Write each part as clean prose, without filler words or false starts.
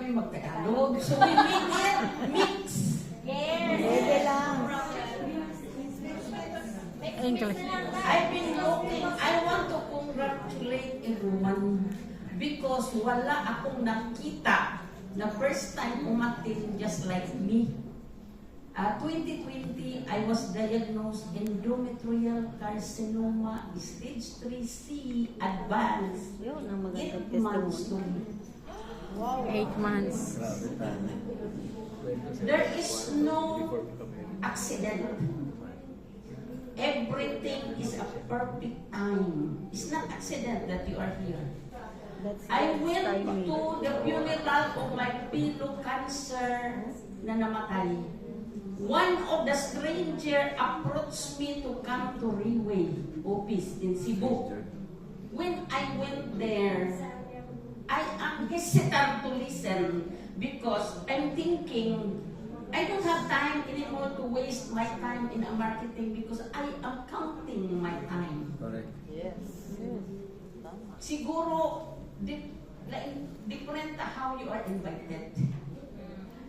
kami mag-Tagalog. So we make it mix. Yes. Pwede lang. English. I've been looking, I want to congratulate everyone because wala akong nakita na first time umatin just like me. 2020, I was diagnosed endometrial carcinoma stage 3C advanced. Yun ang 8 magandang months to testimony. live. Wow. 8 months. There is no accident. Everything is a perfect time. It's not accident that you are here. That's I God's went timing. to the funeral of my pillow cancer na namatay. One of the stranger approached me to come to Riway office in Cebu. When I went there, I am hesitant to listen because I'm thinking I don't have time anymore to waste my time in a marketing because I am counting my time. Correct. Yes. Tama. Siguro, different how you are invited.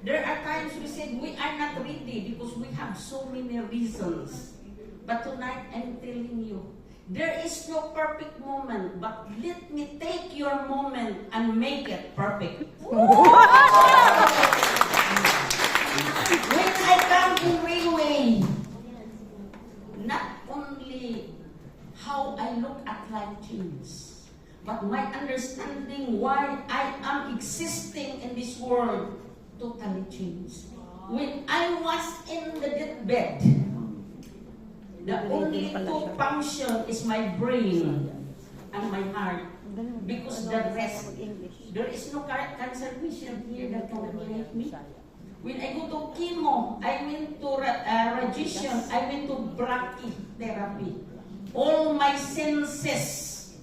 There are times we said we are not ready because we have so many reasons. But tonight, I'm telling you, there is no perfect moment, but let me take your moment and make it perfect. When I come in Railway, not only how I look at life change, but my understanding why I am existing in this world totally changed. When I was in the deathbed, the only two function is my brain and my heart. Because the rest, there is no cancer patient here that can relate me. When I go to chemo, I went to radiation, I went to brachytherapy. All my senses,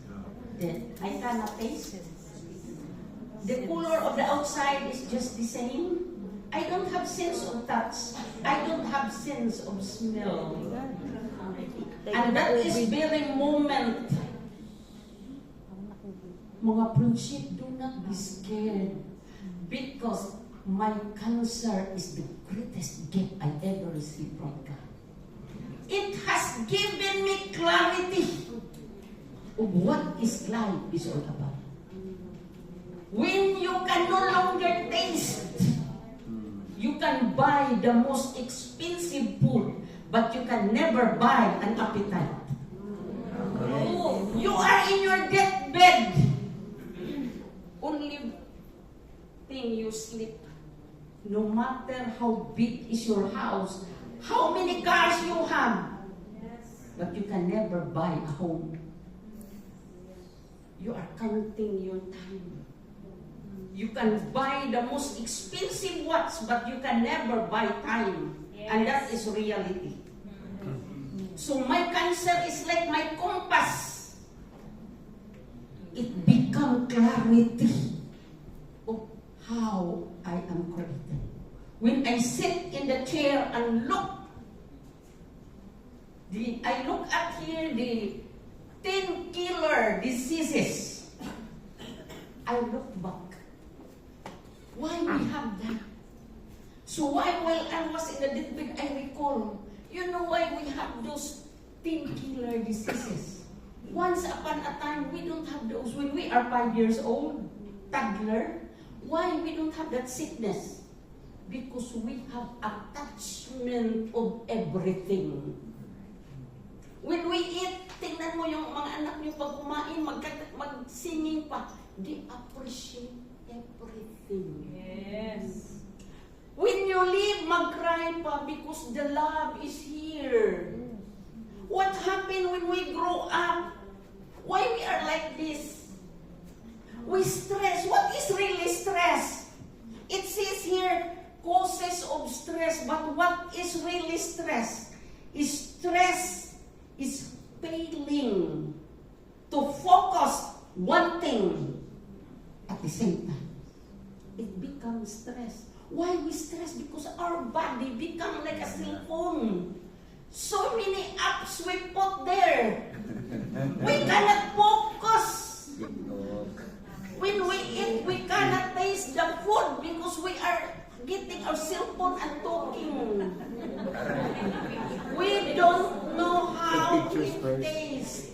I cannot taste. The color of the outside is just the same. I don't have sense of touch. I don't have sense of smell. And that is very moment. Mga friendship, do not be scared. Because my cancer is the greatest gift I ever received from God. It has given me clarity of what is life is all about. When you can no longer taste, you can buy the most expensive food, but you can never buy an appetite. You are in your deathbed. Only thing you sleep. No matter how big is your house, how many cars you have, but you can never buy a home. You are counting your time. You can buy the most expensive watch, but you can never buy time. And that is reality. So my cancer is like my compass. It becomes clarity of how I am created. When I sit in the chair and look, I look at here the 10 killer diseases. I look back. Why we have that? So why while I was in the deathbed, I recall, you know why we have those 10 killer diseases? Once upon a time, we don't have those. When we are 5 years old, toddler, why we don't have that sickness? Because we have attachment of everything. When we eat, tingnan mo yung mga anak niyo pag kumain, mag-singing pa, they appreciate everything. Yes. When you leave, mag-cry pa because the love is here. What happened when we grow up? Why we are like this? We stress. What is really stress? It says here, causes of stress. But what is really stress? Stress is failing to focus one thing at the same time. It becomes stress. Why we stress? Because our body become like a cell phone. So many apps we put there. We cannot focus. When we eat, we cannot taste miss the food because we are getting our cell phone and talking. We don't know how it tastes.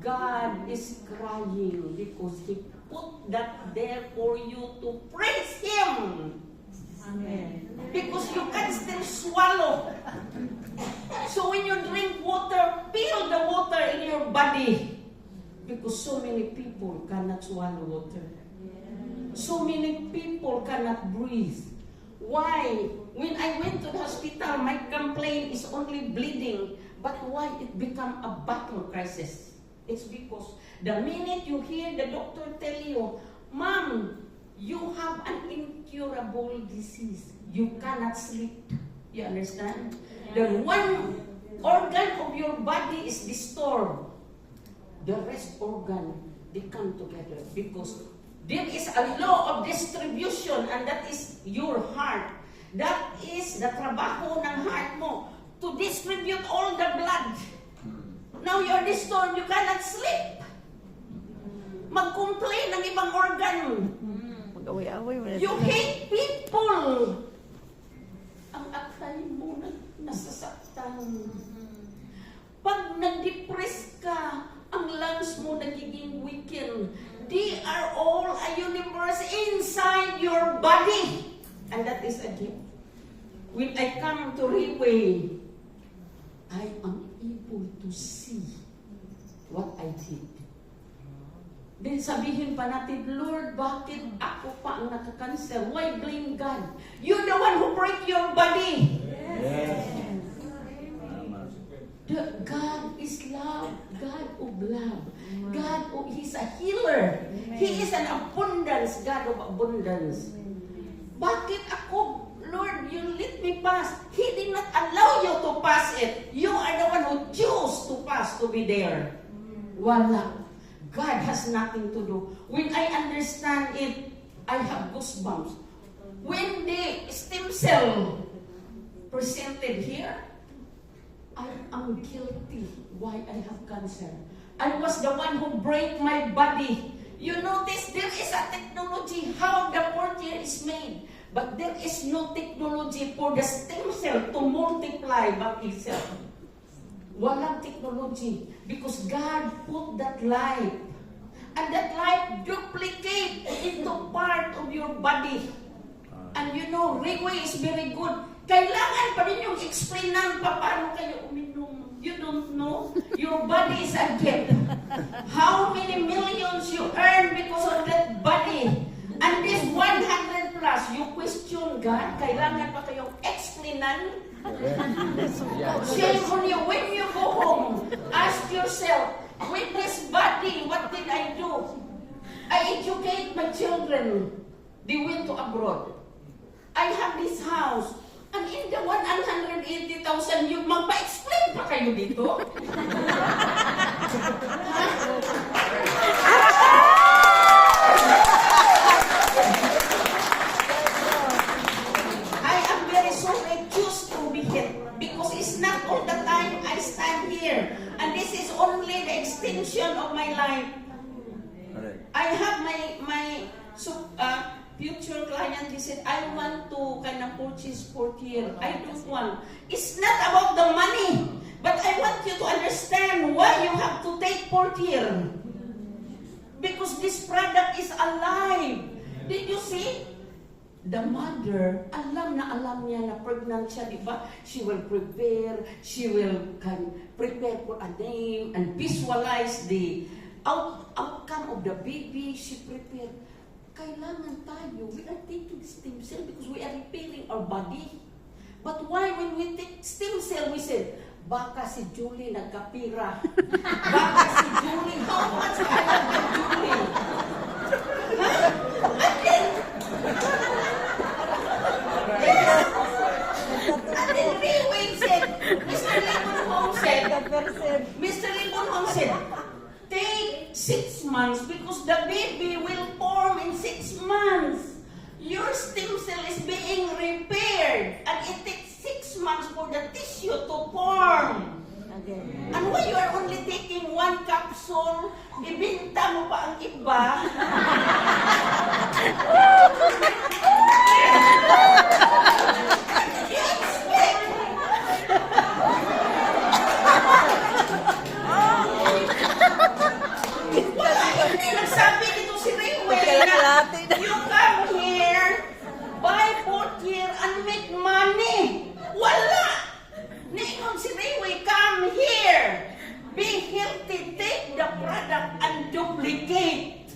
God is crying because He put that there for you to praise Him. Amen. Because you can still swallow. So when you drink water, feel the water in your body. Because so many people cannot swallow water. So many people cannot breathe. Why? When I went to the hospital, my complaint is only bleeding. But why it become a battle crisis? It's because the minute you hear the doctor tell you, Mom, you have an incurable disease. You cannot sleep. You understand? The one organ of your body is disturbed. The rest organ, they come together because there is a law of distribution and that is your heart. That is the trabaho ng heart mo to distribute all the blood. Now you're disturbed, you cannot sleep. Mag-complain ng ibang organ. Mag-away-away mo na. You hate people. Ang akay mo na nasasaktan. Pag nag-depress ka, ang lungs mo nagiging weakened. They are all a universe inside your body. And that is a gift. When I come to Riway, I am able to see what I did. Then sabihin pa natin, Lord, bakit ako pa ang nakakancer? Why blame God? You're the one who break your body. God is love. God of love. God, He's a healer. He is an abundance, God of abundance. Bakit ako, Lord, you let me pass? He did not allow you to pass it. You are the one who chose to pass, to be there. Wala. God has nothing to do. When I understand it, I have goosebumps. When the stem cell presented here, I am guilty why I have cancer. I was the one who break my body. You notice there is a technology how the portier is made. But there is no technology for the stem cell to multiply back itself. Walang technology because God put that life. And that life duplicate into part of your body. And you know, Riway is very good. Kailangan pa rin yung explainan pa paano kayo uminom. You don't know? Your body is a gift. How many millions you earn because of that body? And this 100 plus, you question God, kailangan pa kayong explainan? Shame on you. When you go home, ask yourself, with this body, what did I do? I educate my children. They went to abroad. I have this house. And in the 180,000, you magpa-explain pa kayo dito? I am very sorry I choose to be here because it's not all the time I stand here. And this is only the extension of my life. I have my future client, he said, I want to kind of purchase portier. I don't want. It's not about the money, but I want you to understand why you have to take portier. Because this product is alive. Did you see? The mother, alam niya na pregnant siya, di ba? She will prepare for a name and visualize the outcome of the baby. She prepared. Kailangan tayo, we are taking stem cell because we are repairing our body. But why when we take stem cell, we said, baka si Julie nagkapira. Baka si Julie, how much I love Julie? Huh? And then Riway said, Mr. Limon Hong said, take 6 months because the baby will form in 6 months. Your stem cell is being repaired and it takes 6 months for the tissue to form. Again. And why you are only taking one capsule, ibinta mo pa ang iba. You expect. Wala, hindi nagsabi dito si Rayway na Kalahati na. you come here, buy food here, and make money. Wala! Ningon si Rayway, come here, be healthy, take the product and duplicate.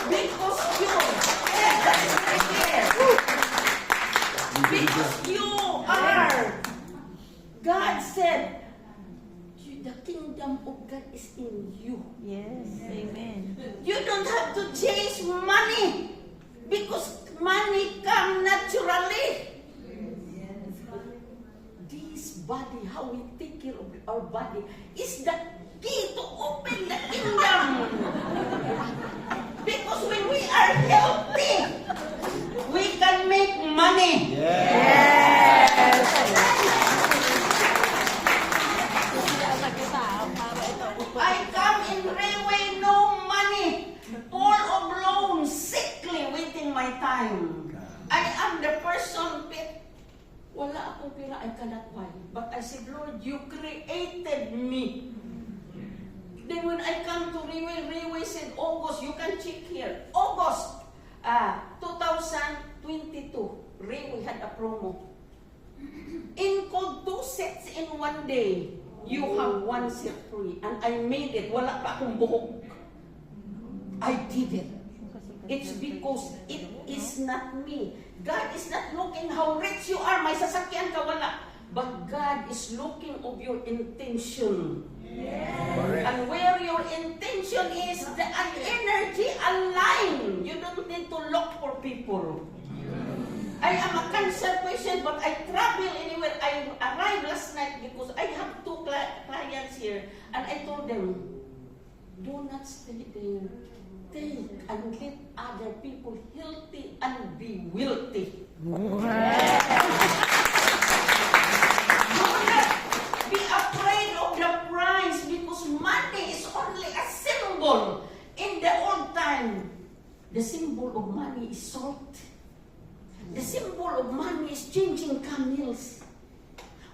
Because you, that's right there. Because you are, God said, the kingdom of God is in you. Yes. Amen. You don't have to chase money because money come naturally. This body, how we take care of our body, is the key to open the kingdom. Because when we are healthy, we can make money. I come in Rayway, no money, full of loans, sickly, waiting my time. I am the person, wala akong pera, I cannot buy. But I said, Lord, you created me. Then when I come to Rayway said, August, you can check here. August 2022, Rayway had a promo. Include 2 sets in one day. You have 1 set free. And I made it. Wala pa akong buhok. I did it. It's because it is not me. God is not looking how rich you are. May sasakyan ka, wala. But God is looking of your intention. And where your intention is, the energy align. You don't need to look for people. I am a cancer patient, but I travel anywhere. I arrived last night because I have 2 clients here. And I told them, do not stay there. Take and let other people healthy and be wealthy. Do not be afraid of the price because money is only a symbol. In the old time, the symbol of money is salt. The symbol of money is changing camels.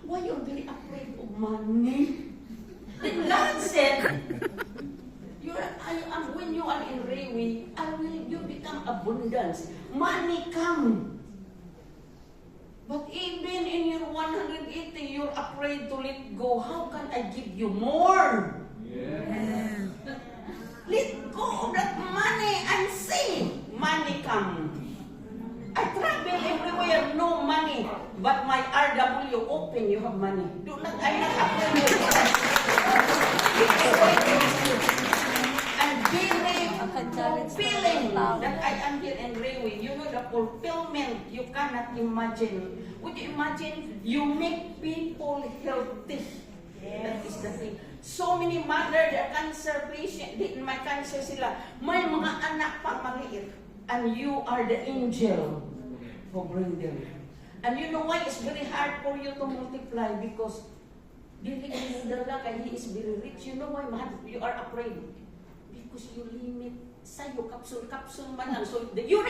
Why you're very afraid of money? Then God said, when you are in Rayway, you become abundance. Money come. But even in your 180, you're afraid to let go. How can I give you more? Let go of that money and see money come. I travel everywhere, no money. But my RW open, you have money. I'm not afraid of that. I'm very fulfilling that I am here in Rayway. You know the fulfillment you cannot imagine. Would you imagine you make people healthy? That is the thing. So many mothers, the cancer patient, may cancer sila. May mga anak pa maliit. And you are the angel for bring them. And you know why it's very hard for you to multiply? Because he is very rich. You know why you are afraid? Because you limit sa'yo, capsule man lang. So your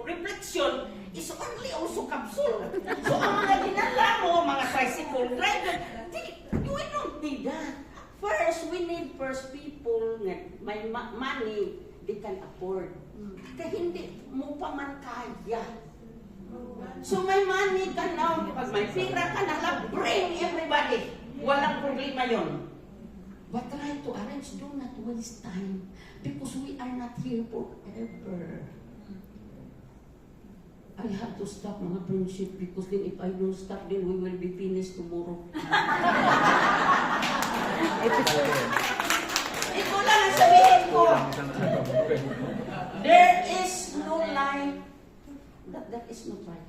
reflection is only also capsule. So ang mga dinala mo, mga tricycle driver, we don't need that. First, we need people na may money they can afford. Kaya hindi mo pa man kaya. So may money ka now, pag may pira ka na, bring everybody. Walang problema yon. But try to arrange, do not waste time. Because we are not here forever. I have to stop mga friendship because then if I don't stop, then we will be finished tomorrow. Ito lang ang sabihin ko. There is no life that is no trial.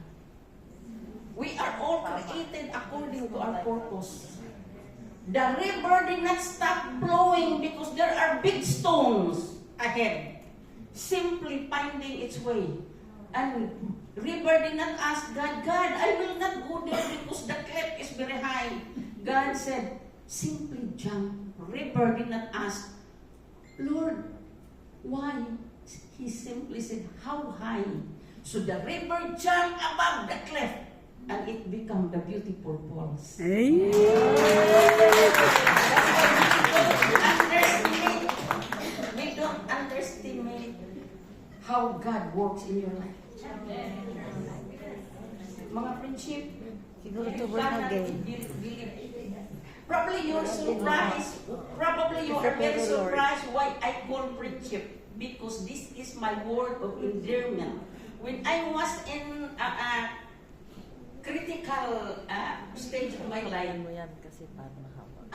We are all created according to our purpose. The river did not stop flowing because there are big stones ahead. Simply finding its way. And river did not ask God, God, I will not go there because the cliff is very high. God said, simply jump. River did not ask, Lord, why? He simply said, how high? So the river jumped above the cliff and it became the beautiful falls. We don't underestimate how God works in your life. Mga friendship, Siguro you to born cannot again. believe. Probably you're surprised. Probably you are very surprised why I call friendship. Because this is my word of endearment. When I was in a critical stage of my life, Mo yan kasi para mahaba.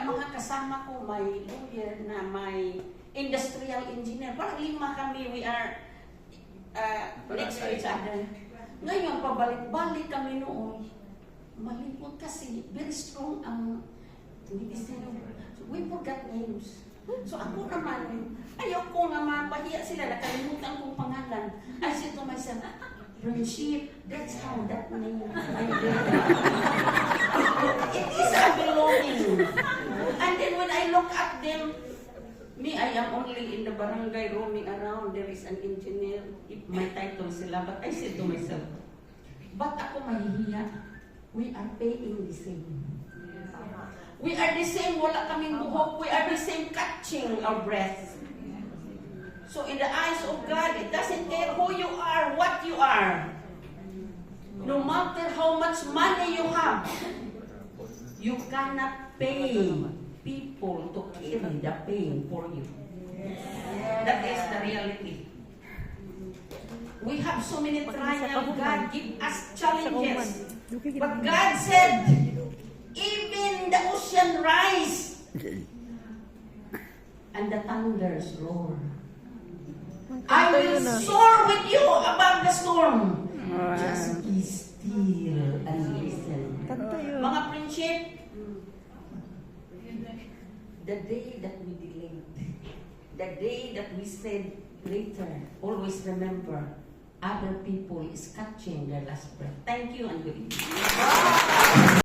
mga kasama ko may lawyer na may industrial engineer. Parang 5 kami, we are next to each other. Ngayon, pabalik-balik kami noon. Malipot kasi, very strong ang medicine. So, we forgot names. So ako naman, ayaw ko nga mapahiya sila, nakalimutan kong pangalan. I said to myself, friendship, that's how that name. It is a belonging. And then when I look at them, me, I am only in the barangay roaming around. There is an engineer. If my title sila, but I said to myself, ba't ako mahihiya? We are paying the same. We are the same, wala kaming buhok. We are the same, catching our breath. So in the eyes of God, it doesn't care who you are, what you are. No matter how much money you have, you cannot pay people to carry the pain for you. That is the reality. We have so many trials. God give us challenges. But God said, even the ocean rise and the thunders roar. I will soar with you above the storm. Just be still and listen. Kanta yun. Mga friendship, the day that we delayed, the day that we said later, always remember, other people is catching their last breath. Thank you and good evening.